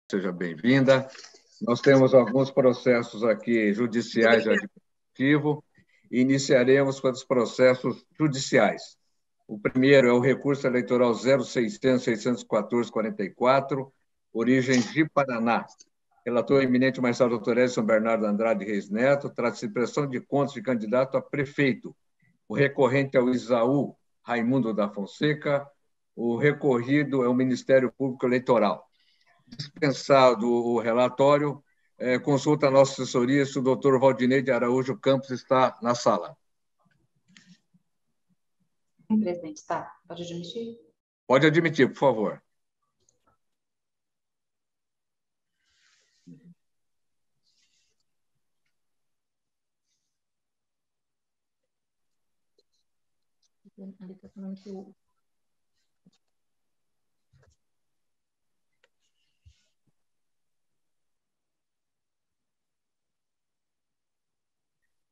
Seja bem-vinda. Nós temos alguns processos aqui judiciais de administrativo e iniciaremos com os processos judiciais. O primeiro é o recurso eleitoral 0600-614-44, origem de Paraná. Relator eminente magistrado doutor Edson Bernardo Andrade Reis Neto, trata-se de prestação de contas de candidato a prefeito. O recorrente é o Isaú Raimundo da Fonseca, o recorrido é o Ministério Público Eleitoral. Dispensado o relatório, consulta a nossa assessoria se o doutor Valdinei de Araújo Campos está na sala. Sim, presidente, está. Pode admitir? Pode admitir, por favor.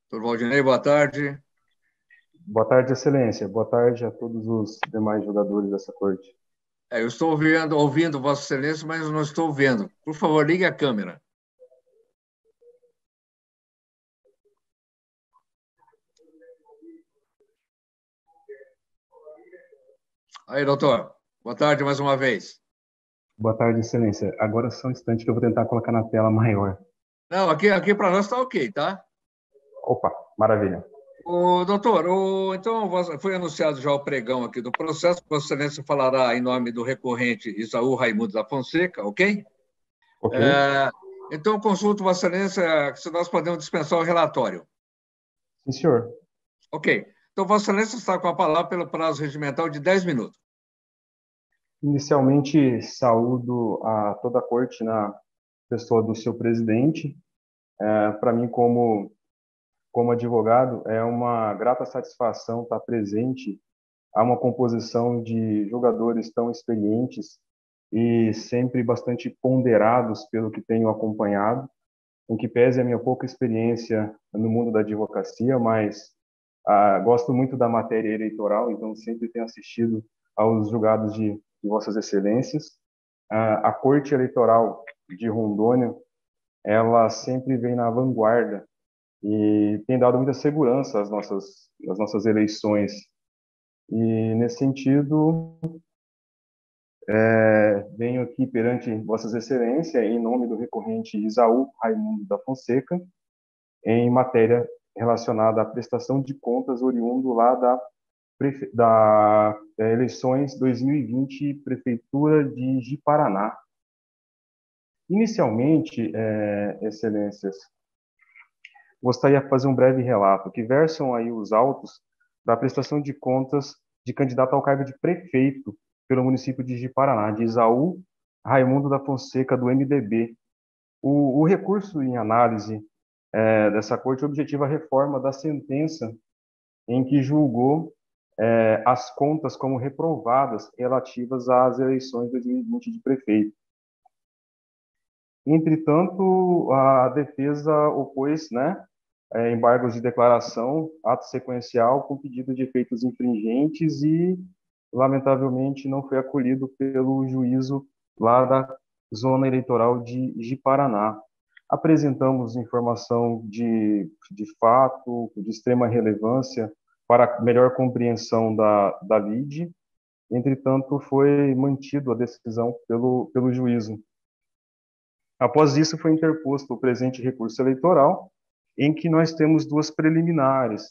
Doutor Valdinei, boa tarde. Boa tarde, excelência. Boa tarde a todos os demais jogadores dessa corte. Eu estou ouvindo Vossa Excelência, mas não estou vendo. Por favor, ligue a câmera. Aí, doutor. Boa tarde mais uma vez. Boa tarde, excelência. Agora só um instante que eu vou tentar colocar na tela maior. Não, aqui para nós está ok, tá? Opa, maravilha. Doutor, então foi anunciado já o pregão aqui do processo, Vossa Excelência falará em nome do recorrente Isaú Raimundo da Fonseca, ok? Ok. Então, consulto Vossa Excelência se nós podemos dispensar o relatório. Sim, senhor. Ok. Então, Vossa Excelência está com a palavra pelo prazo regimental de 10 minutos. Inicialmente, saúdo a toda a corte na pessoa do seu presidente. Para mim, como advogado, é uma grata satisfação estar presente a uma composição de jogadores tão experientes e sempre bastante ponderados pelo que tenho acompanhado, em que pese a minha pouca experiência no mundo da advocacia, mas gosto muito da matéria eleitoral, então sempre tenho assistido aos julgados de Vossas Excelências. A Corte Eleitoral de Rondônia, ela sempre vem na vanguarda e tem dado muita segurança às nossas eleições. E, nesse sentido, venho aqui perante Vossas Excelências, em nome do recorrente Isaú Raimundo da Fonseca, em matéria relacionada à prestação de contas oriundo lá da eleições 2020, Prefeitura de Ji-Paraná. Inicialmente, Excelências, gostaria de fazer um breve relato, que versam aí os autos da prestação de contas de candidato ao cargo de prefeito pelo município de Ji-Paraná, de Isaú Raimundo da Fonseca, do MDB. O recurso em análise dessa corte objetiva a reforma da sentença em que julgou as contas como reprovadas relativas às eleições de 2020 de prefeito. Entretanto, a defesa opôs, embargos de declaração, ato sequencial com pedido de efeitos infringentes e, lamentavelmente, não foi acolhido pelo juízo lá da zona eleitoral de Ji-Paraná. Apresentamos informação de fato, de extrema relevância para melhor compreensão da lide. Entretanto, foi mantido a decisão pelo juízo. Após isso, foi interposto o presente recurso eleitoral, em que nós temos duas preliminares,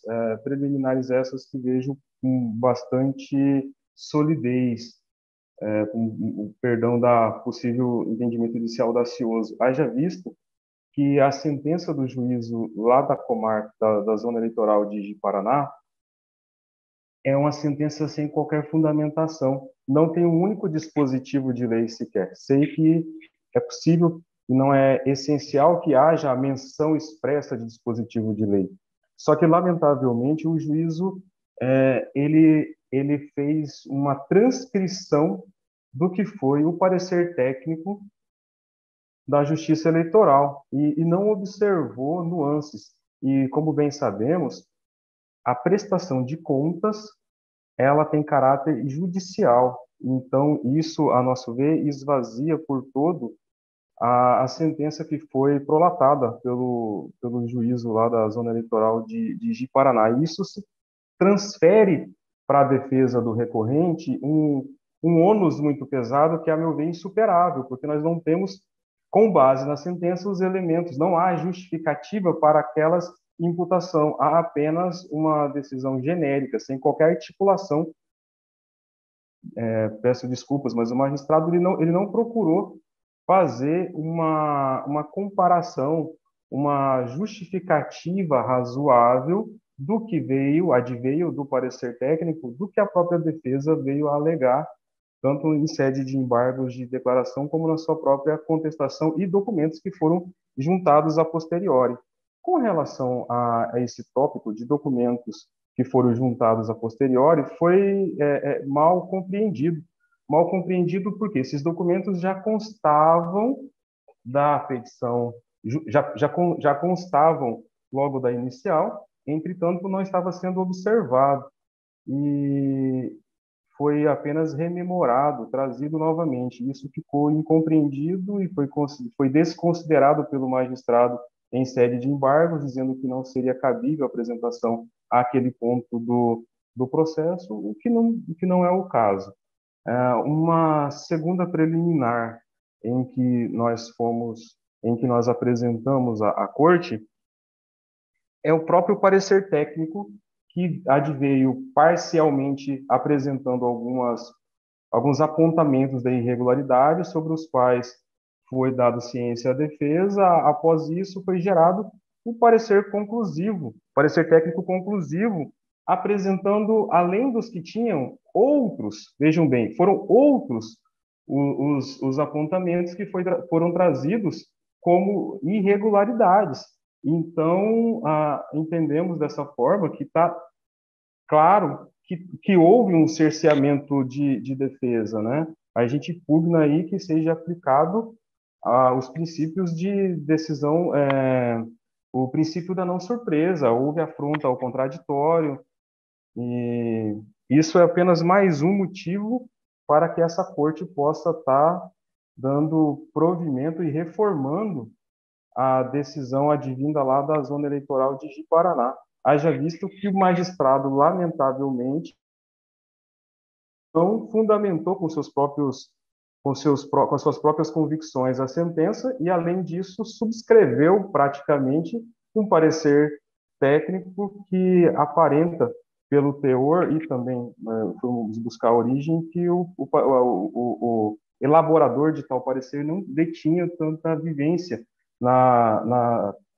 essas que vejo com bastante solidez, com o perdão da possível entendimento inicial audacioso. Haja visto que a sentença do juízo lá da comarca, da zona eleitoral de Ji-Paraná, é uma sentença sem qualquer fundamentação. Não tem um único dispositivo de lei sequer. Sei que é possível e não é essencial que haja a menção expressa de dispositivo de lei. Só que, lamentavelmente, o juízo ele fez uma transcrição do que foi o parecer técnico da Justiça Eleitoral e não observou nuances. E, como bem sabemos, a prestação de contas ela tem caráter judicial. Então, isso, a nosso ver, esvazia por todo a sentença que foi prolatada pelo juízo lá da Zona Eleitoral de Ji-Paraná. Isso se transfere para a defesa do recorrente um ônus muito pesado que, a meu ver, é insuperável, porque nós não temos, com base na sentença, os elementos, não há justificativa para aquelas imputação, há apenas uma decisão genérica, sem qualquer articulação. Peço desculpas, mas o magistrado ele não procurou fazer uma comparação, uma justificativa razoável do que adveio do parecer técnico, do que a própria defesa veio a alegar, tanto em sede de embargos de declaração, como na sua própria contestação e documentos que foram juntados a posteriori. Com relação a esse tópico de documentos que foram juntados a posteriori, foi mal compreendido. Mal compreendido porque esses documentos já constavam da petição, já constavam logo da inicial, entretanto, não estava sendo observado. E foi apenas rememorado, trazido novamente. Isso ficou incompreendido e foi desconsiderado pelo magistrado em sede de embargos, dizendo que não seria cabível a apresentação àquele ponto do processo, o que não é o caso. Uma segunda preliminar em que nós apresentamos à corte é o próprio parecer técnico que adveio parcialmente apresentando alguns apontamentos de irregularidade sobre os quais foi dado ciência à defesa. Após isso, foi gerado um parecer conclusivo, parecer técnico conclusivo, apresentando, além dos que tinham, outros, vejam bem, foram outros os apontamentos que foram trazidos como irregularidades. Então, entendemos dessa forma que está claro que houve um cerceamento de defesa, né? A gente pugna aí que seja aplicado os princípios de decisão, o princípio da não surpresa, houve afronta ao contraditório, e isso é apenas mais um motivo para que essa corte possa estar dando provimento e reformando a decisão advinda lá da Zona Eleitoral de Ji-Paraná. Haja visto que o magistrado, lamentavelmente, não fundamentou com suas próprias convicções a sentença e, além disso, subscreveu praticamente um parecer técnico que aparenta, pelo teor e também fomos buscar a origem, que o elaborador de tal parecer não detinha tanta vivência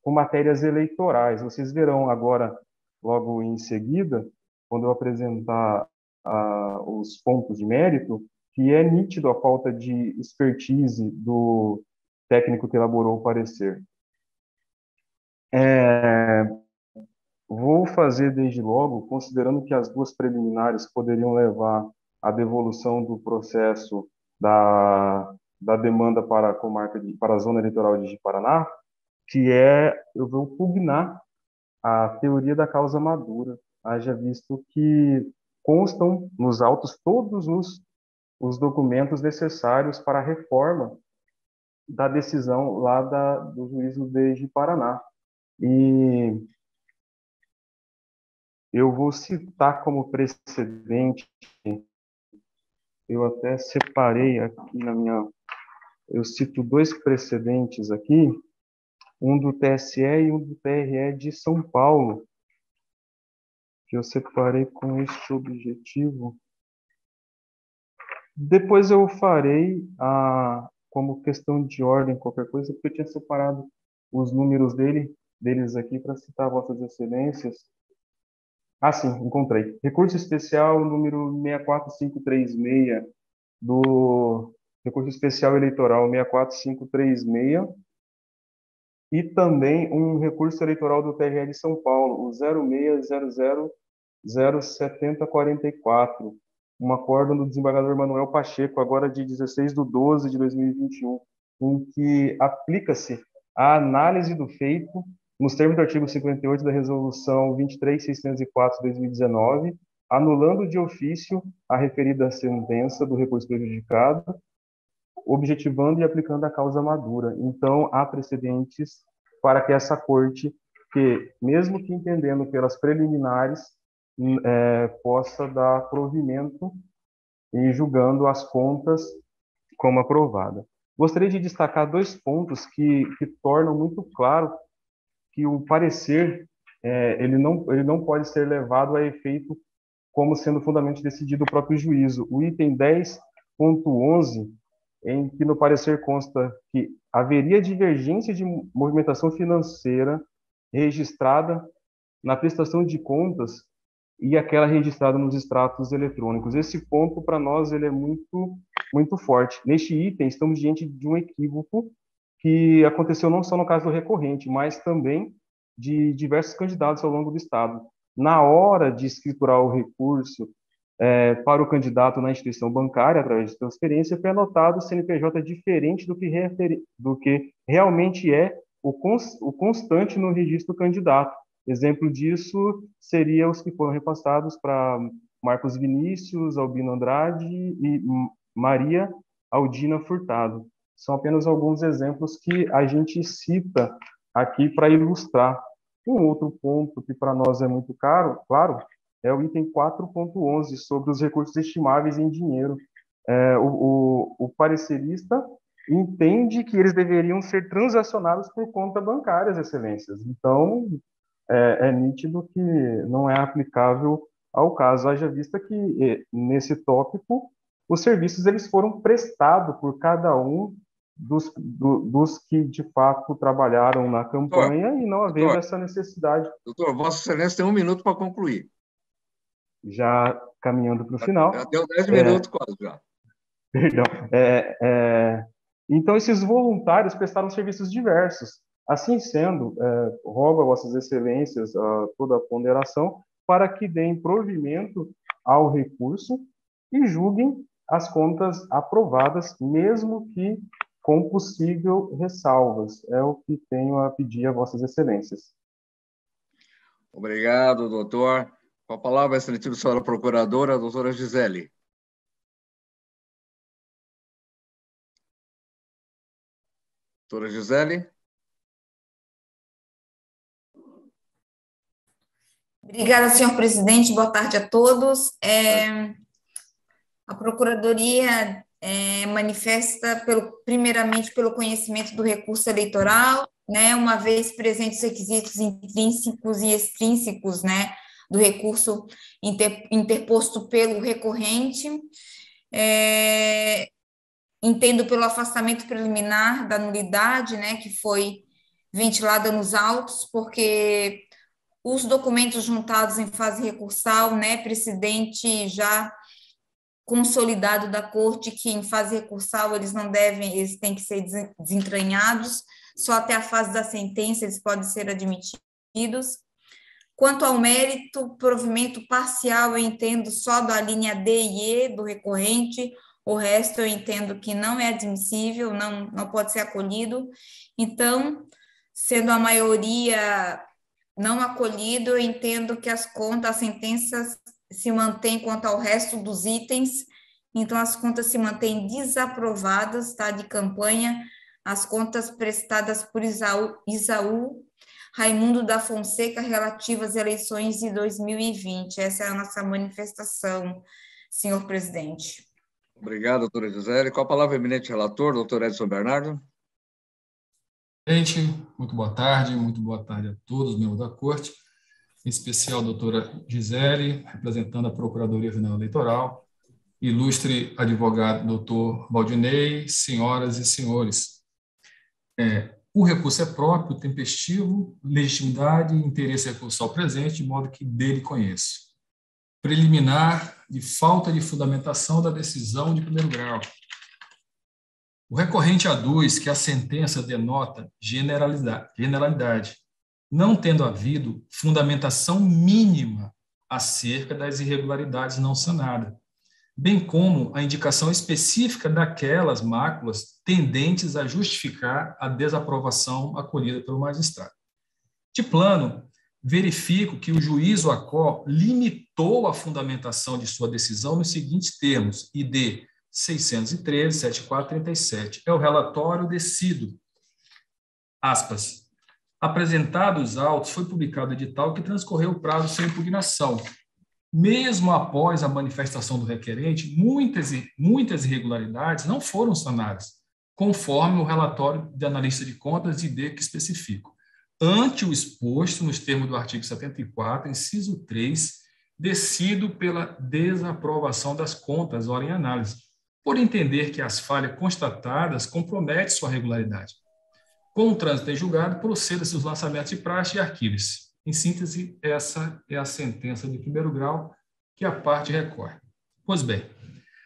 com matérias eleitorais. Vocês verão agora, logo em seguida, quando eu apresentar os pontos de mérito, que é nítido a falta de expertise do técnico que elaborou o parecer. Vou fazer desde logo, considerando que as duas preliminares poderiam levar à devolução do processo da demanda para para a Zona Eleitoral de Ji-Paraná, eu vou pugnar a teoria da causa madura, haja visto que constam nos autos todos os documentos necessários para a reforma da decisão lá do juízo de Ji-Paraná. E eu vou citar como precedente, eu até separei aqui eu cito dois precedentes aqui, um do TSE e um do TRE de São Paulo, que eu separei com este objetivo. Depois eu farei como questão de ordem, qualquer coisa, porque eu tinha separado os números deles aqui para citar Vossas Excelências. Sim, encontrei. Recurso especial número 64536, do Recurso Especial Eleitoral 64536, e também um recurso eleitoral do TRE de São Paulo, o 06000744, um acórdão do desembargador Manuel Pacheco, agora de 16/12/2021, em que aplica-se a análise do feito nos termos do artigo 58 da Resolução 23.604/2019, anulando de ofício a referida sentença do recurso prejudicado, objetivando e aplicando a causa madura. Então, há precedentes para que essa corte, que mesmo que entendendo pelas preliminares, possa dar provimento e julgando as contas como aprovada. Gostaria de destacar dois pontos que tornam muito claro que o parecer ele não pode ser levado a efeito como sendo fundamentalmente decidido o próprio juízo. O item 10.11, em que no parecer consta que haveria divergência de movimentação financeira registrada na prestação de contas e aquela registrada nos extratos eletrônicos. Esse ponto, para nós, ele é muito forte. Neste item, estamos diante de um equívoco que aconteceu não só no caso do recorrente, mas também de diversos candidatos ao longo do Estado. Na hora de escriturar o recurso para o candidato na instituição bancária, através de transferência, foi anotado o CNPJ diferente do que realmente é o constante no registro candidato. Exemplo disso seria os que foram repassados para Marcos Vinícius, Albino Andrade e Maria Aldina Furtado. São apenas alguns exemplos que a gente cita aqui para ilustrar. Um outro ponto que para nós é muito claro, é o item 4.11, sobre os recursos estimáveis em dinheiro. O parecerista entende que eles deveriam ser transacionados por conta bancária, excelências. Então, é nítido que não é aplicável ao caso, haja vista que, nesse tópico, os serviços eles foram prestados por cada um dos que, de fato, trabalharam na campanha, e não havendo essa necessidade. Doutor, Vossa Excelência tem 1 minuto para concluir. Já caminhando para o final. Já deu 10 minutos quase, já. Perdão. Então, esses voluntários prestaram serviços diversos. Assim sendo, rogo a Vossas Excelências toda a ponderação para que deem provimento ao recurso e julguem as contas aprovadas, mesmo que com possível ressalvas. É o que tenho a pedir a Vossas Excelências. Obrigado, doutor. Com a palavra, a excelentíssima senhora procuradora, a doutora Gisele. Doutora Gisele. Obrigada, senhor presidente. Boa tarde a todos. A Procuradoria manifesta, primeiramente, pelo conhecimento do recurso eleitoral, né, uma vez presentes os requisitos intrínsecos e extrínsecos, né, do recurso interposto pelo recorrente. Entendo pelo afastamento preliminar da nulidade, né, que foi ventilada nos autos, porque os documentos juntados em fase recursal, né, precedente já consolidado da corte, que em fase recursal eles têm que ser desentranhados, só até a fase da sentença eles podem ser admitidos. Quanto ao mérito, provimento parcial, eu entendo só da linha D e E do recorrente, o resto eu entendo que não é admissível, não pode ser acolhido. Então, sendo a maioria não acolhido, eu entendo que as sentenças se mantêm quanto ao resto dos itens, então as contas se mantêm desaprovadas, tá, de campanha, as contas prestadas por Isaú Raimundo da Fonseca relativas às eleições de 2020. Essa é a nossa manifestação, senhor presidente. Obrigado, doutora Gisele. Com a palavra, o eminente relator, doutor Edson Bernardo. Gente, muito boa tarde a todos os membros da Corte, em especial a doutora Gisele, representando a Procuradoria Regional Eleitoral, ilustre advogado doutor Valdinei, senhoras e senhores. O recurso é próprio, tempestivo, legitimidade e interesse recursal presente, de modo que dele conheço. Preliminar de falta de fundamentação da decisão de primeiro grau. O recorrente aduz que a sentença denota generalidade, não tendo havido fundamentação mínima acerca das irregularidades não sanadas, bem como a indicação específica daquelas máculas tendentes a justificar a desaprovação acolhida pelo magistrado. De plano, verifico que o juízo ACO limitou a fundamentação de sua decisão nos seguintes termos, e de 613-7437. É o relatório decido. Aspas. Apresentados os autos, foi publicado o edital que transcorreu o prazo sem impugnação. Mesmo após a manifestação do requerente, muitas irregularidades não foram sanadas, conforme o relatório de analista de contas de ID que especifico. Ante o exposto nos termos do artigo 74, inciso 3, decido pela desaprovação das contas, ora em análise, por entender que as falhas constatadas comprometem sua regularidade. Com o trânsito em julgado, proceda-se os lançamentos de praxe e arquivos. Em síntese, essa é a sentença de primeiro grau que a parte recorre. Pois bem,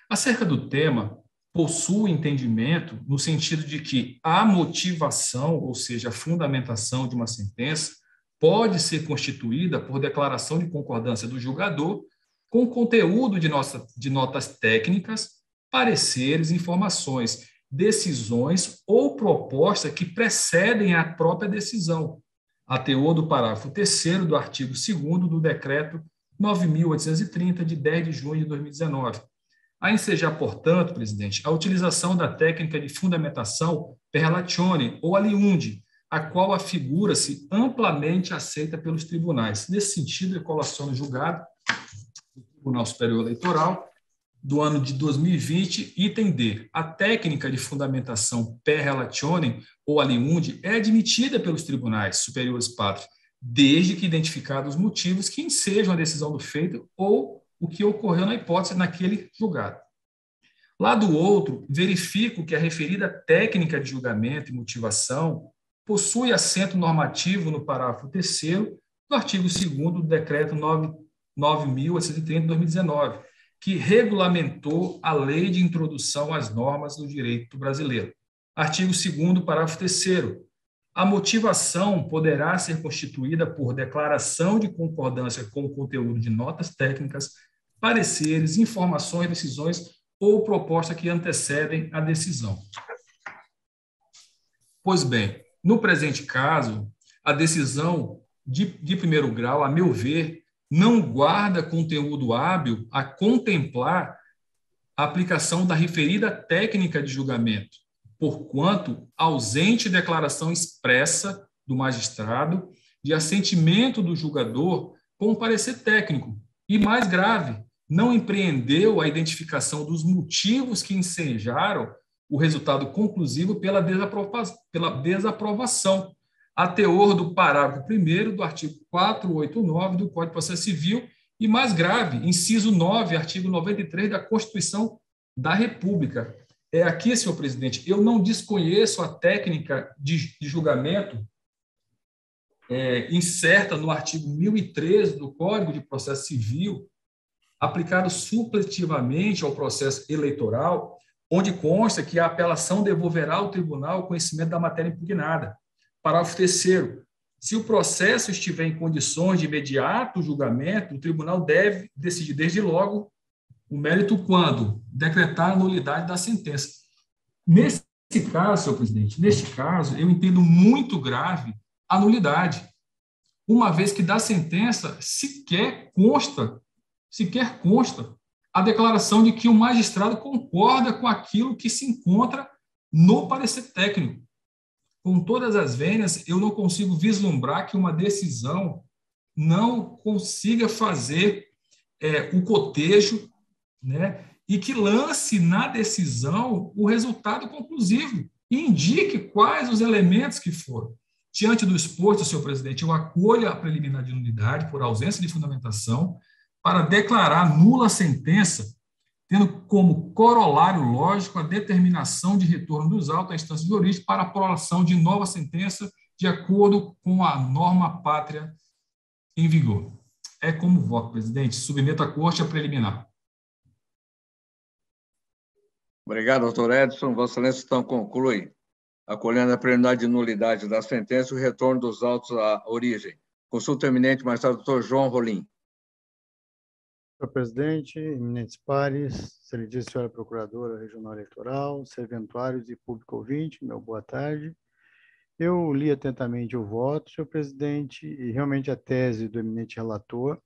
acerca do tema, possui entendimento no sentido de que a motivação, ou seja, a fundamentação de uma sentença, pode ser constituída por declaração de concordância do julgador com conteúdo de notas técnicas, pareceres, informações, decisões ou propostas que precedem a própria decisão, a teor do parágrafo 3º do artigo 2º do decreto 9.830, de 10 de junho de 2019. A ensejar, portanto, presidente, a utilização da técnica de fundamentação per relatione ou aliundi, a qual afigura-se amplamente aceita pelos tribunais. Nesse sentido, eu colaciono o julgado do Tribunal Superior Eleitoral do ano de 2020, item D. A técnica de fundamentação per relatione ou aliundi é admitida pelos tribunais superiores pátrios, desde que identificados os motivos que ensejam a decisão do feito ou o que ocorreu na hipótese naquele julgado. Lá do outro, verifico que a referida técnica de julgamento e motivação possui assento normativo no parágrafo 3º do artigo 2º do decreto 9.830 de 2019, que regulamentou a lei de introdução às normas do direito brasileiro. Artigo 2º, parágrafo 3º. A motivação poderá ser constituída por declaração de concordância com o conteúdo de notas técnicas, pareceres, informações, decisões ou propostas que antecedem a decisão. Pois bem, no presente caso, a decisão de primeiro grau, a meu ver, não guarda conteúdo hábil a contemplar a aplicação da referida técnica de julgamento, porquanto ausente declaração expressa do magistrado de assentimento do julgador com o parecer técnico. E, mais grave, não empreendeu a identificação dos motivos que ensejaram o resultado conclusivo pela desaprovação, a teor do parágrafo 1º do artigo 489 do Código de Processo Civil e, mais grave, inciso 9, artigo 93 da Constituição da República. Aqui, senhor presidente, eu não desconheço a técnica de julgamento incerta no artigo 1013 do Código de Processo Civil, aplicado supletivamente ao processo eleitoral, onde consta que a apelação devolverá ao tribunal o conhecimento da matéria impugnada. Parágrafo 3º. Se o processo estiver em condições de imediato julgamento, o tribunal deve decidir desde logo o mérito quando decretar a nulidade da sentença. Nesse caso, senhor presidente, eu entendo muito grave a nulidade, uma vez que da sentença sequer consta a declaração de que o magistrado concorda com aquilo que se encontra no parecer técnico. Com todas as vênias, eu não consigo vislumbrar que uma decisão não consiga fazer o cotejo, né, e que lance na decisão o resultado conclusivo e indique quais os elementos que foram. Diante do exposto, senhor presidente, eu acolho a preliminar de nulidade por ausência de fundamentação para declarar nula a sentença, tendo como corolário lógico a determinação de retorno dos autos à instância de origem para a aprovação de nova sentença de acordo com a norma pátria em vigor. É como voto, presidente. Submeto à corte a preliminar. Obrigado, doutor Edson. Vossa Excelência, então, conclui, acolhendo a preliminar de nulidade da sentença e o retorno dos autos à origem. Consulta eminente, magistrado doutor João Rolim. Senhor presidente, eminentes pares, excelentíssima senhora procuradora regional eleitoral, serventuários e público ouvinte, meu boa tarde. Eu li atentamente o voto, senhor presidente, e realmente a tese do eminente relator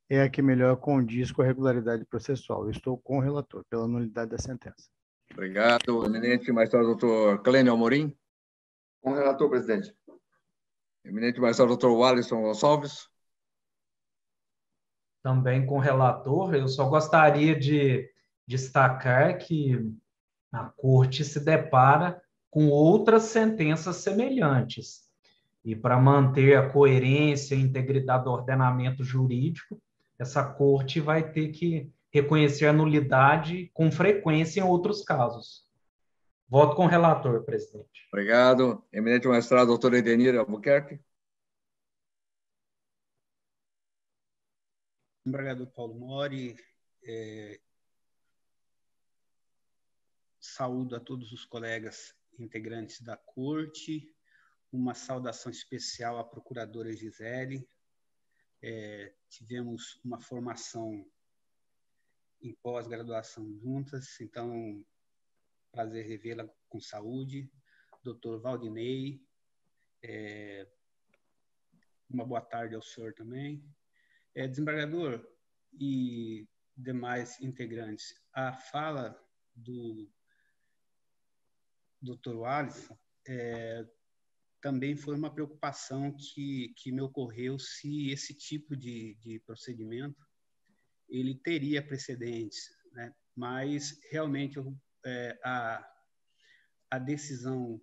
é a que melhor condiz com a regularidade processual. Eu estou com o relator, pela nulidade da sentença. Obrigado, eminente magistrado doutor Clênio Amorim. Com o relator, presidente. Eminente magistrado doutor Walisson Gonçalves. Também com o relator, eu só gostaria de destacar que a Corte se depara com outras sentenças semelhantes. E para manter a coerência e integridade do ordenamento jurídico, essa Corte vai ter que reconhecer a nulidade com frequência em outros casos. Voto com o relator, presidente. Obrigado. Eminente magistrado doutor Edenir Albuquerque. Desembargador Paulo Mori, saúdo a todos os colegas integrantes da Corte, uma saudação especial à procuradora Gisele. Tivemos uma formação em pós-graduação juntas, então, prazer revê-la com saúde. Doutor Valdinei, uma boa tarde ao senhor também. Desembargador e demais integrantes, a fala do Dr. Walisson também foi uma preocupação que me ocorreu se esse tipo de procedimento ele teria precedentes, né? Mas realmente a decisão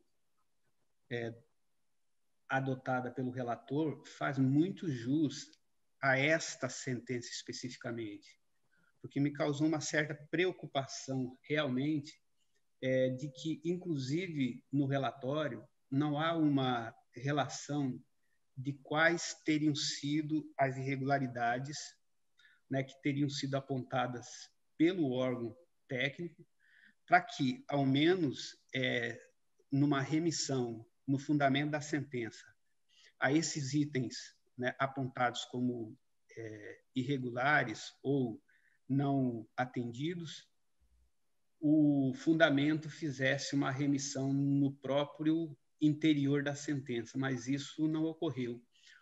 adotada pelo relator faz muito jus a esta sentença especificamente, porque me causou uma certa preocupação realmente de que, inclusive, no relatório, não há uma relação de quais teriam sido as irregularidades, né, que teriam sido apontadas pelo órgão técnico, para que, ao menos, numa remissão, no fundamento da sentença, a esses itens, né, apontados como irregulares ou não atendidos, o fundamento fizesse uma remissão no próprio interior da sentença, mas isso não ocorreu.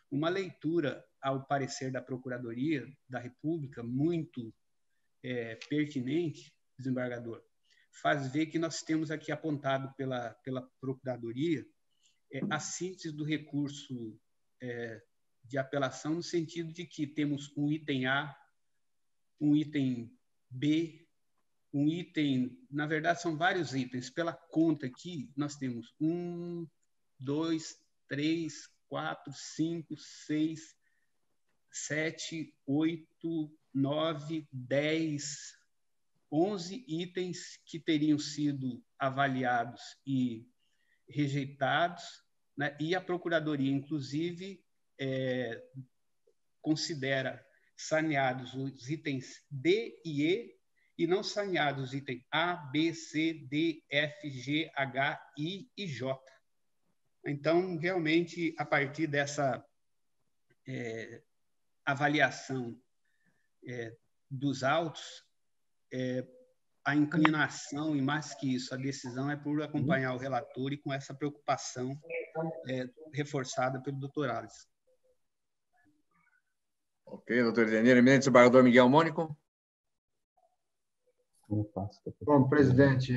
Uma leitura ao parecer da Procuradoria da República, muito pertinente, desembargador, faz ver que nós temos aqui apontado pela Procuradoria a síntese do recurso de apelação, no sentido de que temos um item A, um item B, um item, na verdade são vários itens. Pela conta aqui, nós temos 1, 2, 3, 4, 5, 6, 7, 8, 9, 10, 11 itens que teriam sido avaliados e rejeitados, né? E a Procuradoria, inclusive, considera saneados os itens D e E não saneados os itens A, B, C, D, F, G, H, I e J. Então, realmente, a partir dessa avaliação dos autos, a inclinação, e mais que isso, a decisão é por acompanhar o relator e com essa preocupação reforçada pelo doutor Alisson. Ok, doutor Edenir. Eminente desembargador Miguel Mônico. Bom, presidente,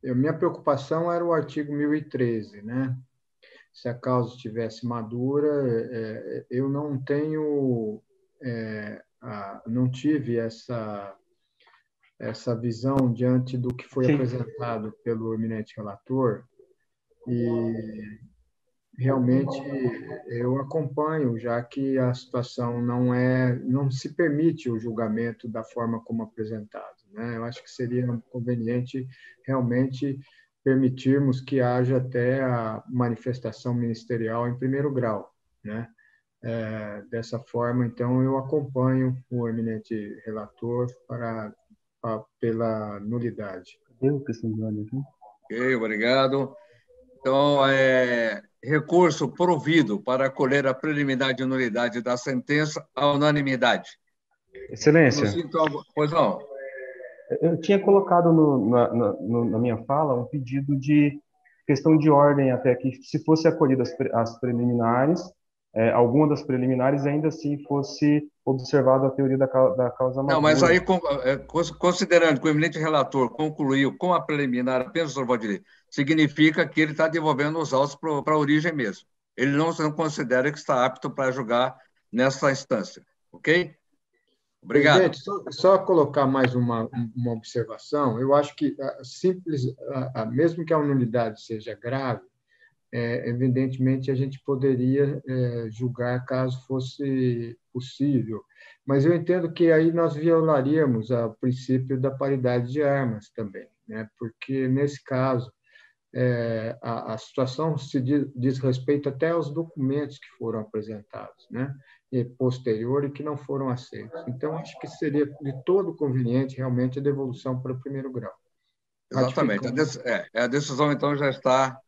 minha preocupação era o artigo 1013, né? Se a causa estivesse madura, eu não tenho, não tive essa visão diante do que foi apresentado pelo eminente relator, e realmente eu acompanho, já que a situação não se permite o julgamento da forma como apresentado, né? Eu acho que seria conveniente realmente permitirmos que haja até a manifestação ministerial em primeiro grau, né? Dessa forma, então, eu acompanho o eminente relator pela nulidade. Ok, obrigado. Então, recurso provido para acolher a preliminar de nulidade da sentença à unanimidade. Excelência. Pois não. Eu tinha colocado na minha fala um pedido de questão de ordem até que, se fosse acolhidas as preliminares, alguma das preliminares ainda assim fosse observada a teoria da causa madura. Não, mas aí, considerando que o eminente relator concluiu com a preliminar apenas o doutor Valdir, significa que ele está devolvendo os autos para a origem mesmo. Ele não considera que está apto para julgar nessa instância. Ok? Obrigado. Presidente, só colocar mais uma observação. Eu acho que mesmo que a nulidade seja grave, evidentemente a gente poderia julgar caso fosse possível, mas eu entendo que aí nós violaríamos o princípio da paridade de armas também, né? Porque nesse caso a situação se diz respeito até aos documentos que foram apresentados, né? E posterior e que não foram aceitos. Então acho que seria de todo conveniente realmente a devolução para o primeiro grau. Exatamente. A decisão então já está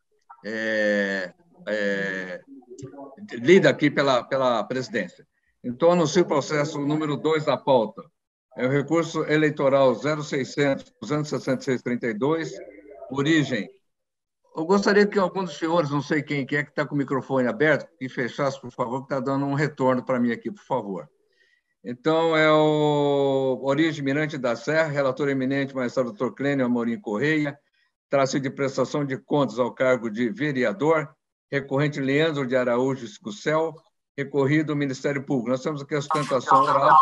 lida aqui pela presidência. Então, anuncio o processo número 2 da pauta. É o recurso eleitoral 0600-266-32, origem. Eu gostaria que algum dos senhores, não sei quem é que está com o microfone aberto, que fechasse, por favor, que está dando um retorno para mim aqui, por favor. Então, é o origem Mirante da Serra, relator eminente, magistrado doutor Clênio Amorim Correia, traço de prestação de contas ao cargo de vereador, recorrente Leandro de Araújo Escucel, recorrido ao Ministério Público. Nós temos aqui a sustentação oral.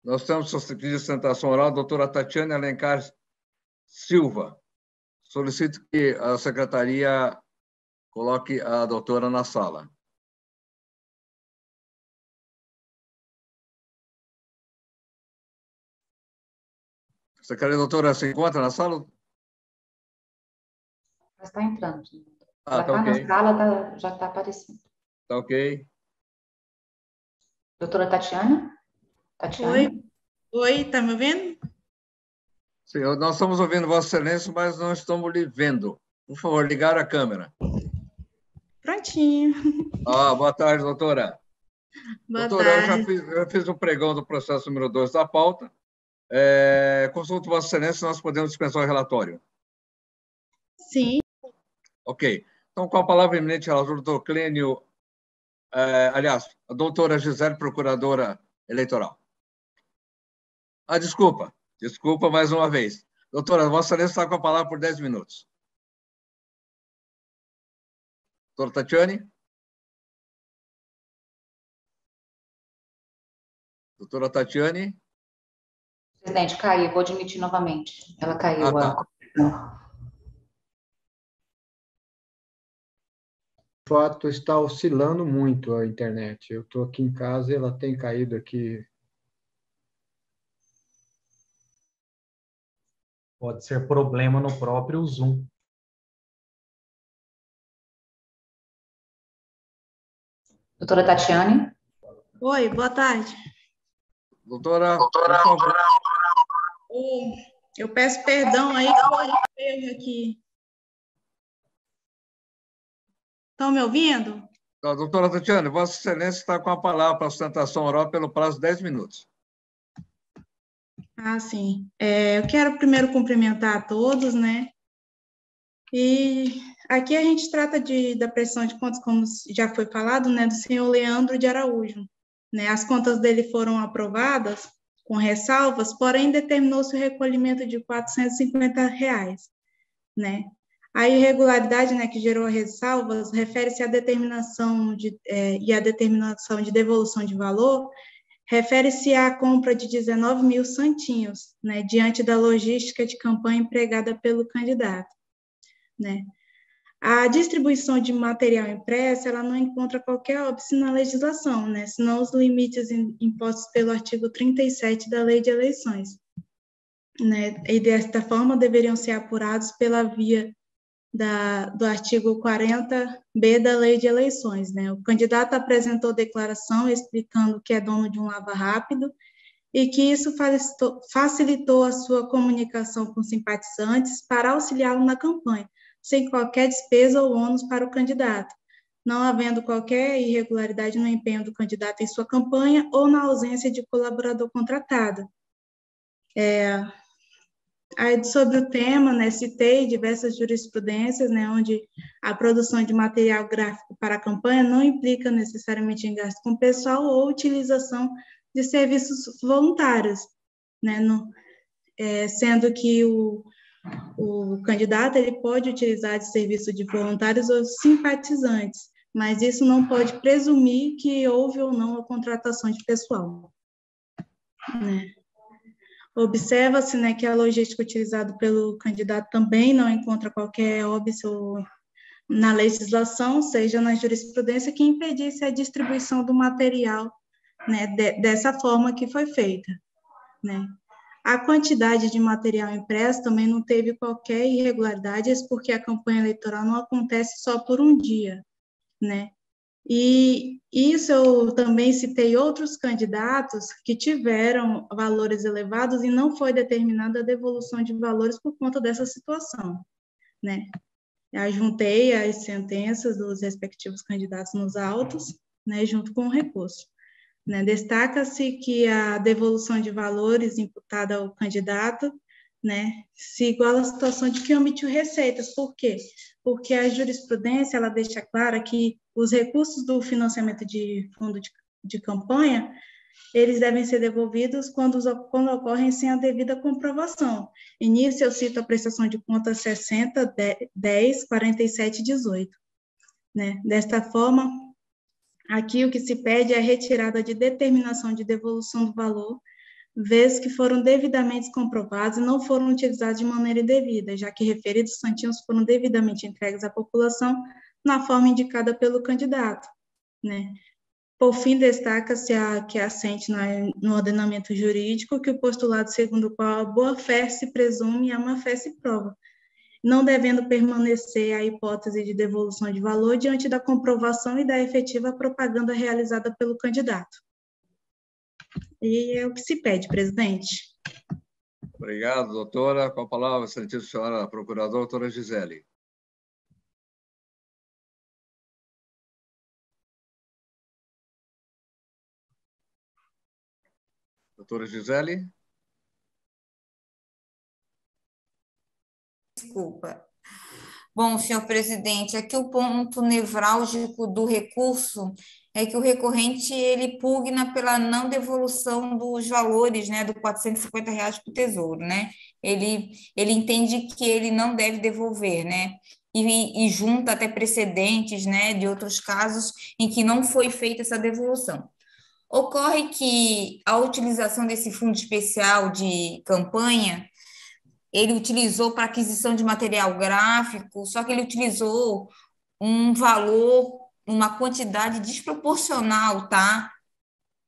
Nós temos a sustentação oral da doutora Tatiana Alencar Silva. Solicito que a secretaria coloque a doutora na sala. Secretaria, doutora, se encontra na sala? Ela está entrando. Ela está okay. Na sala, já está aparecendo. Está ok. Doutora Tatiana? Oi, está me ouvindo? Sim, nós estamos ouvindo Vossa Excelência, mas não estamos lhe vendo. Por favor, ligar a câmera. Prontinho. Boa tarde, doutora. Boa doutora, tarde. eu já fiz o pregão do processo número 2 da pauta. Consulto Vossa Excelência, nós podemos dispensar o relatório. Sim. Ok. Então, com a palavra eminente relator, doutor Clênio, aliás, a doutora Gisele, procuradora eleitoral. Desculpa mais uma vez. Doutora, Vossa Excelência está com a palavra por 10 minutos. Doutora Tatiane? Doutora Tatiane? Presidente, caiu. Vou admitir novamente. Ela caiu. Tá. De fato, está oscilando muito a internet. Eu estou aqui em casa e ela tem caído aqui. Pode ser problema no próprio Zoom. Doutora Tatiane? Oi, boa tarde. Doutora, por favor. Eu peço perdão aí que houve erro aqui. Estão me ouvindo? Doutora Tatiane, Vossa Excelência está com a palavra para a sustentação oral pelo prazo de 10 minutos. Sim. Eu quero primeiro cumprimentar a todos, né? E aqui a gente trata da prestação de contas, como já foi falado, né, do senhor Leandro de Araújo. Né? As contas dele foram aprovadas com ressalvas, porém determinou-se o recolhimento de R$ 450, né? A irregularidade, né, que gerou ressalvas refere-se à determinação e a determinação de devolução de valor refere-se à compra de 19 mil santinhos, né, diante da logística de campanha empregada pelo candidato, né. A distribuição de material impresso, ela não encontra qualquer óbice na legislação, né, senão os limites impostos pelo artigo 37 da Lei de Eleições, né, e desta forma deveriam ser apurados pela via do artigo 40B da Lei de Eleições, né? O candidato apresentou declaração explicando que é dono de um lava-rápido e que isso facilitou a sua comunicação com simpatizantes para auxiliá-lo na campanha, sem qualquer despesa ou ônus para o candidato, não havendo qualquer irregularidade no empenho do candidato em sua campanha ou na ausência de colaborador contratado. Aí, sobre o tema, né, citei diversas jurisprudências, né, onde a produção de material gráfico para a campanha não implica necessariamente em gasto com pessoal ou utilização de serviços voluntários, né, sendo que o candidato ele pode utilizar de serviço de voluntários ou simpatizantes, mas isso não pode presumir que houve ou não a contratação de pessoal, né. Observa-se, né, que a logística utilizada pelo candidato também não encontra qualquer óbice na legislação, seja na jurisprudência, que impedisse a distribuição do material, né, dessa forma que foi feita, né. A quantidade de material impresso também não teve qualquer irregularidade, porque a campanha eleitoral não acontece só por um dia, né. E isso eu também citei outros candidatos que tiveram valores elevados e não foi determinada a devolução de valores por conta dessa situação, né? Eu juntei as sentenças dos respectivos candidatos nos autos, né, junto com o recurso, né? Destaca-se que a devolução de valores imputada ao candidato, né, se iguala à situação de que omitiu receitas. Por quê? Porque a jurisprudência ela deixa clara que os recursos do financiamento de fundo de campanha, eles devem ser devolvidos quando ocorrem sem a devida comprovação. E nisso eu cito a prestação de contas 60, 10, 47 e 18. Né? Desta forma, aqui o que se pede é a retirada de determinação de devolução do valor, vez que foram devidamente comprovados e não foram utilizados de maneira indevida, já que referidos santinhos foram devidamente entregues à população na forma indicada pelo candidato, né? Por fim, destaca-se que assente no ordenamento jurídico que o postulado segundo o qual a boa-fé se presume e a má-fé se prova, não devendo permanecer a hipótese de devolução de valor diante da comprovação e da efetiva propaganda realizada pelo candidato. E é o que se pede, presidente. Obrigado, doutora. Com a palavra, a excelentíssima senhora procuradora, doutora Gisele. Doutora Gisele? Desculpa. Bom, senhor presidente, aqui o ponto nevrálgico do recurso é que o recorrente ele pugna pela não devolução dos valores, né, do R$ 450 para o Tesouro, né? Ele entende que ele não deve devolver, né? E junta até precedentes, né, de outros casos em que não foi feita essa devolução. Ocorre que a utilização desse fundo especial de campanha ele utilizou para aquisição de material gráfico, só que ele utilizou um valor, uma quantidade desproporcional, tá?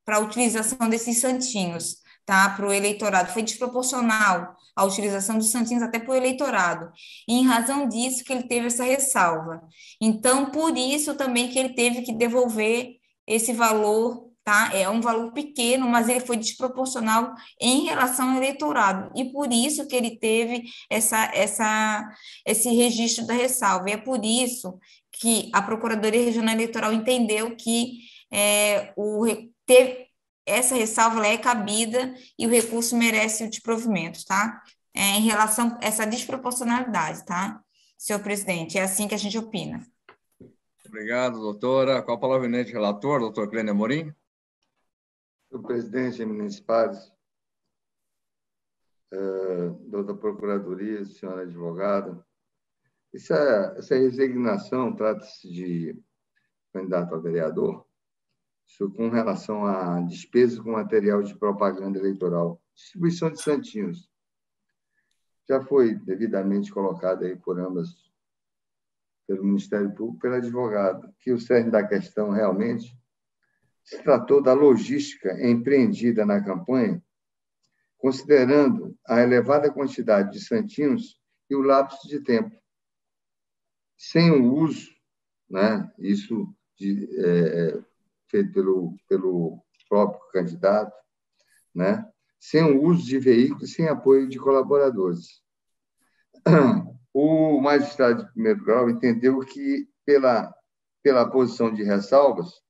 Para a utilização desses santinhos, tá? Para o eleitorado. Foi desproporcional a utilização dos santinhos até para o eleitorado. E em razão disso que ele teve essa ressalva. Então, por isso também que ele teve que devolver esse valor, tá? É um valor pequeno, mas ele foi desproporcional em relação ao eleitorado, e por isso que ele teve esse registro da ressalva, e é por isso que a Procuradoria Regional Eleitoral entendeu que essa ressalva é cabida e o recurso merece o desprovimento, tá? Em relação a essa desproporcionalidade, tá? Senhor presidente, é assim que a gente opina. Obrigado, doutora. Com a palavra, o eminente relator, doutor Clênio Amorim. Senhor presidente, eminentes pares, doutora Procuradoria, senhora advogada, essa resignação trata-se de candidato a vereador, isso com relação a despesas com material de propaganda eleitoral, distribuição de santinhos. Já foi devidamente colocado aí por ambas, pelo Ministério Público, pela advogada, que o cerne da questão realmente se tratou da logística empreendida na campanha, considerando a elevada quantidade de santinhos e o lapso de tempo, sem o uso, né, isso feito pelo próprio candidato, né, sem o uso de veículos, sem apoio de colaboradores. O magistrado de primeiro grau entendeu que, pela posição de ressalvas,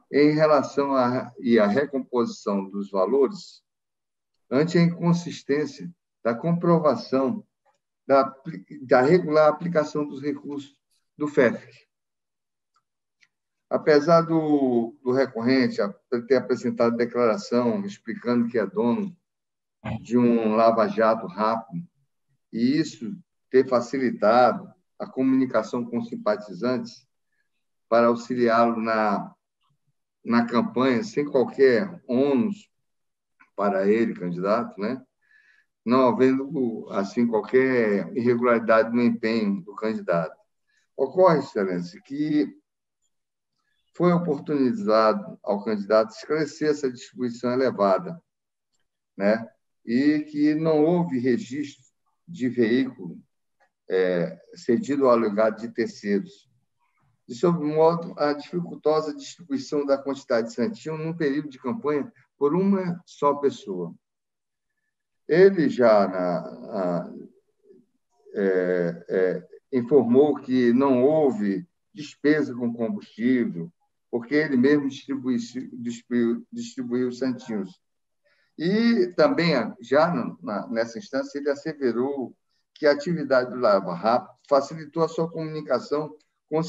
em relação à recomposição dos valores, ante a inconsistência da comprovação da regular aplicação dos recursos do FEFC. Apesar do recorrente ter apresentado declaração explicando que é dono de um lava-jato rápido, e isso ter facilitado a comunicação com simpatizantes para auxiliá-lo na campanha, sem qualquer ônus para ele, candidato, né? Não havendo, assim, qualquer irregularidade no empenho do candidato. Ocorre, Excelência, que foi oportunizado ao candidato esclarecer essa distribuição elevada, né? E que não houve registro de veículo cedido ao alegado de terceiros. De sobre modo, a dificultosa distribuição da quantidade de santinho num período de campanha por uma só pessoa. Ele já informou que não houve despesa com combustível, porque ele mesmo distribuiu os santinhos. E também, já nessa instância, ele asseverou que a atividade do Lava Rápido facilitou a sua comunicação com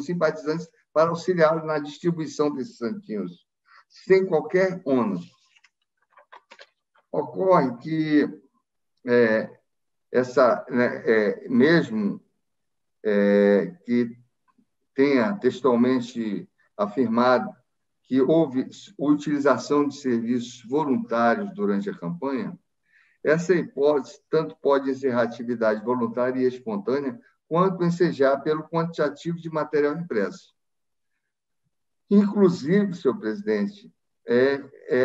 simpatizantes para auxiliá-lo na distribuição desses santinhos, sem qualquer ônus. Ocorre que mesmo que tenha textualmente afirmado que houve utilização de serviços voluntários durante a campanha, essa hipótese tanto pode encerrar a atividade voluntária e espontânea, quanto ensejar pelo quantitativo de material impresso. Inclusive, senhor presidente,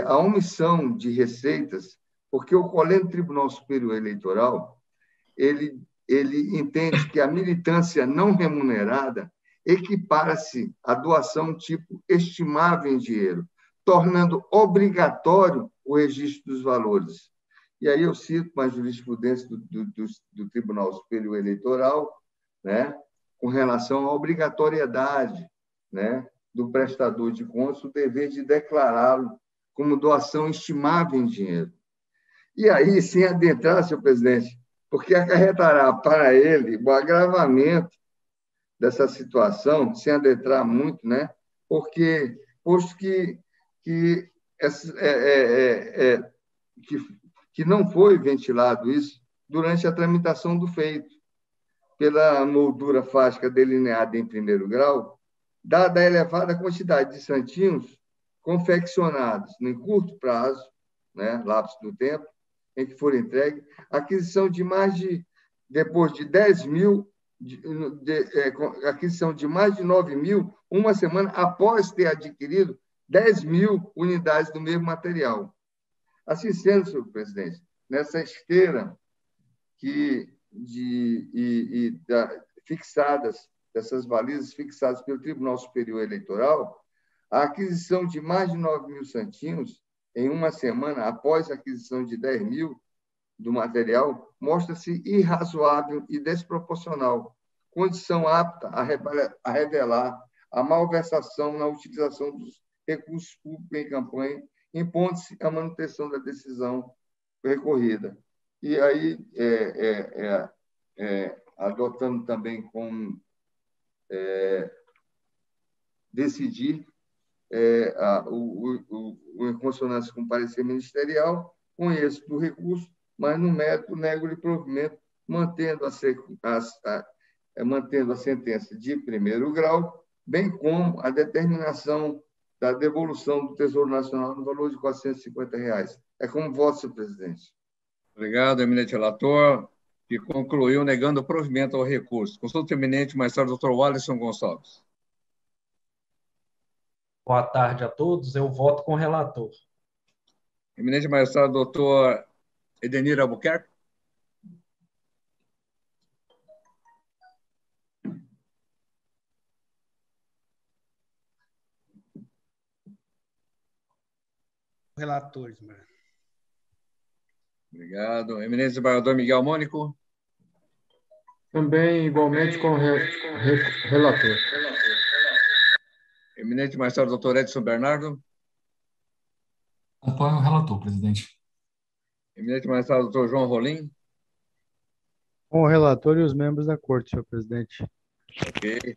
a omissão de receitas, porque o Colégio Tribunal Superior Eleitoral ele entende que a militância não remunerada equipara-se à doação tipo estimável em dinheiro, tornando obrigatório o registro dos valores. E aí eu cito uma jurisprudência do Tribunal Superior Eleitoral, né, com relação à obrigatoriedade, né, do prestador de contas o dever de declará-lo como doação estimável em dinheiro. E aí, sem adentrar, senhor presidente, porque acarretará para ele o agravamento dessa situação, sem adentrar muito, né? Porque, posto que não foi ventilado isso durante a tramitação do feito, pela moldura fástica delineada em primeiro grau, dada a elevada quantidade de santinhos confeccionados em curto prazo, né, lapso do tempo, em que foram entregues, aquisição de mais de, depois de 10 mil, aquisição de mais de 9 mil, uma semana após ter adquirido 10 mil unidades do mesmo material. Assim sendo, senhor presidente, nessa esteira fixadas, dessas balizas fixadas pelo Tribunal Superior Eleitoral, a aquisição de mais de 9 mil santinhos em uma semana após a aquisição de 10 mil do material mostra-se irrazoável e desproporcional, condição apta a revelar a malversação na utilização dos recursos públicos em campanha, impondo-se a manutenção da decisão recorrida. E aí, adotando também como decidir em consonância com o parecer ministerial, com êxito do recurso, mas no mérito nego-lhe provimento, mantendo a sentença de primeiro grau, bem como a determinação da devolução do Tesouro Nacional no valor de R$ 450. É como voto, senhor presidente. Obrigado, eminente relator, que concluiu negando o provimento ao recurso. Consulta eminente, magistrado doutor Wallerson Gonçalves. Boa tarde a todos. Eu voto com o relator. Eminente magistrado doutor Edenir Albuquerque. Relator, Ismael. Obrigado. Eminente desembargador Miguel Mônico. Também, igualmente, com o relator. Eminente magistrado doutor Edson Bernardo. Acompanho o relator, presidente. Eminente magistrado doutor João Rolim. Com o relator e os membros da Corte, senhor presidente. Ok.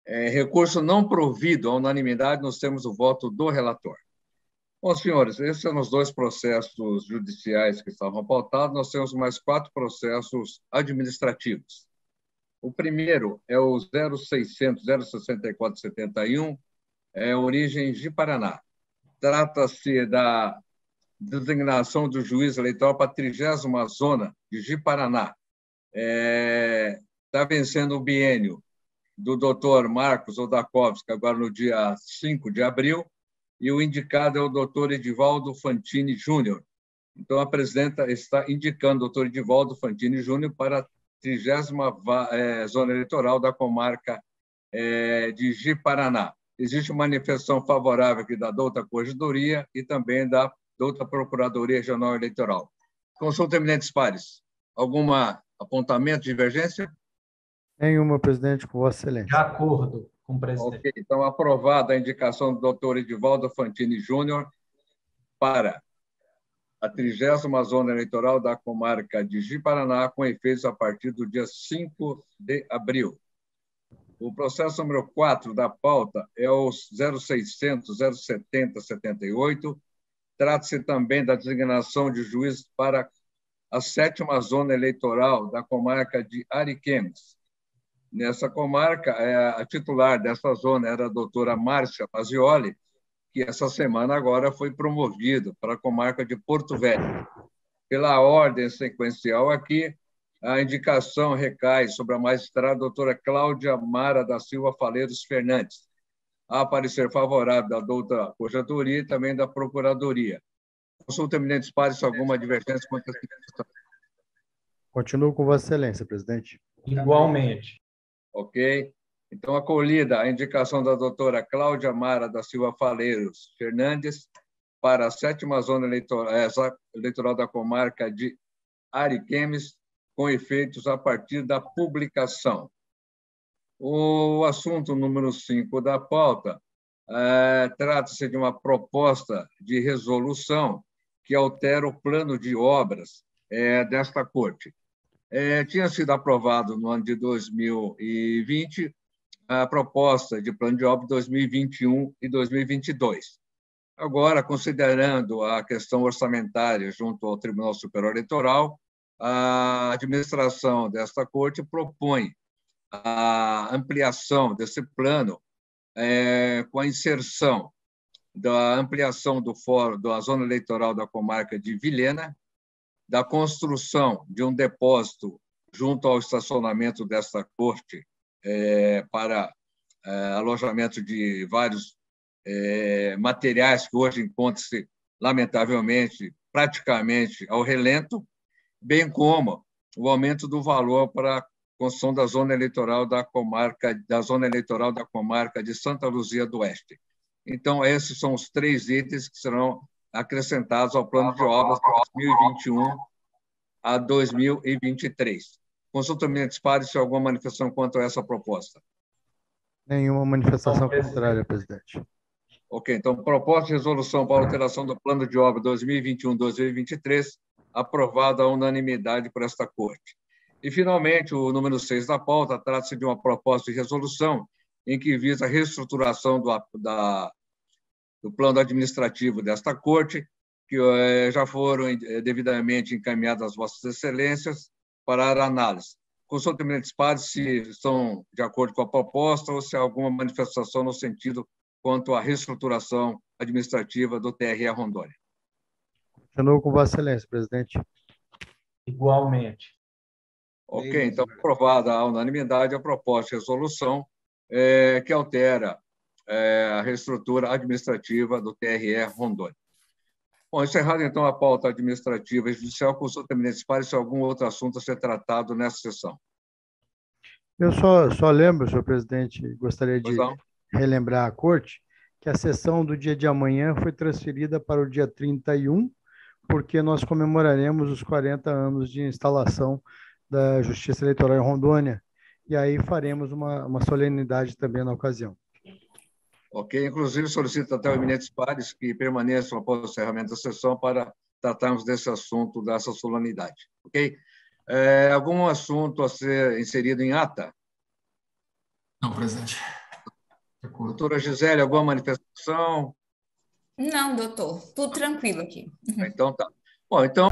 Recurso não provido à unanimidade, nós temos o voto do relator. Bom, senhores, esses são os 2 processos judiciais que estavam pautados, nós temos mais 4 processos administrativos. O primeiro é o 0600-06471, origem de Paraná. Trata-se da designação do juiz eleitoral para a 30ª zona de Ji-Paraná. Está vencendo o biênio do doutor Marcos Odakovski, agora no dia 5 de abril, e o indicado é o doutor Edivaldo Fantini Júnior. Então, a presidenta está indicando o doutor Edivaldo Fantini Júnior para a 30ª zona eleitoral da comarca de Ji-Paraná. Existe uma manifestação favorável aqui da douta Corregedoria e também da douta Procuradoria Regional Eleitoral. Consulta, eminentes pares. Algum apontamento, divergência? Nenhuma, presidente, com Vossa Excelência. De acordo com o presidente. Ok, então, aprovada a indicação do doutor Edivaldo Fantini Júnior para a 30ª zona eleitoral da comarca de Ji-Paraná, com efeitos a partir do dia 5 de abril. O processo número 4 da pauta é o 0600-070-78. Trata-se também da designação de juiz para a 7ª zona eleitoral da comarca de Ariquemes. Nessa comarca, a titular dessa zona era a doutora Márcia Pazioli, que essa semana agora foi promovido para a comarca de Porto Velho. Pela ordem sequencial aqui, a indicação recai sobre a magistrada doutora Cláudia Mara da Silva Faleiros Fernandes, a parecer favorável da douta Corregedoria e também da Procuradoria. Consulta, eminentes pares, alguma divergência quanto a essa questão? Continuo com Vossa Excelência, presidente. Igualmente. Ok. Então, acolhida a indicação da doutora Cláudia Mara da Silva Faleiros Fernandes para a 7ª zona eleitoral da comarca de Ariquemes, com efeitos a partir da publicação. O assunto número 5 da pauta trata-se de uma proposta de resolução que altera o plano de obras desta Corte. Tinha sido aprovado no ano de 2020 a proposta de plano de obra 2021 e 2022. Agora, considerando a questão orçamentária junto ao Tribunal Superior Eleitoral, a administração desta Corte propõe a ampliação desse plano com a inserção da ampliação do fórum da zona eleitoral da comarca de Vilhena, da construção de um depósito junto ao estacionamento desta Corte para alojamento de vários materiais que hoje encontram-se, lamentavelmente, praticamente ao relento, bem como o aumento do valor para a construção da zona eleitoral da comarca de Santa Luzia do Oeste. Então, esses são os 3 itens que serão acrescentados ao plano de obras de 2021 a 2023. Consulta, eminentes pares, se há alguma manifestação quanto a essa proposta. Nenhuma manifestação contrária, presidente. Ok, então, proposta de resolução para alteração do plano de obra 2021-2023, aprovada à unanimidade por esta Corte. E, finalmente, o número 6 da pauta trata-se de uma proposta de resolução em que visa a reestruturação do plano administrativo desta Corte, que já foram devidamente encaminhadas às Vossas Excelências para análise. Consulta, eminentes pares, se estão de acordo com a proposta ou se há alguma manifestação no sentido quanto à reestruturação administrativa do TRE Rondônia. Continuo com Vossa Excelência, presidente. Igualmente. Ok, então, aprovada à unanimidade a proposta de resolução que altera a reestrutura administrativa do TRE Rondônia. Bom, encerrada, então, a pauta administrativa e judicial, consulta, eminentes pares, se há algum outro assunto a ser tratado nessa sessão. Eu só lembro, senhor presidente, gostaria de relembrar à Corte que a sessão do dia de amanhã foi transferida para o dia 31, porque nós comemoraremos os 40 anos de instalação da Justiça Eleitoral em Rondônia, e aí faremos uma solenidade também na ocasião. Ok, inclusive solicito até os eminentes pares que permaneçam após o encerramento da sessão para tratarmos desse assunto, dessa solenidade. Ok? Algum assunto a ser inserido em ata? Não, presidente. Doutora Gisele, alguma manifestação? Não, doutor, tudo tranquilo aqui. Então tá. Bom, então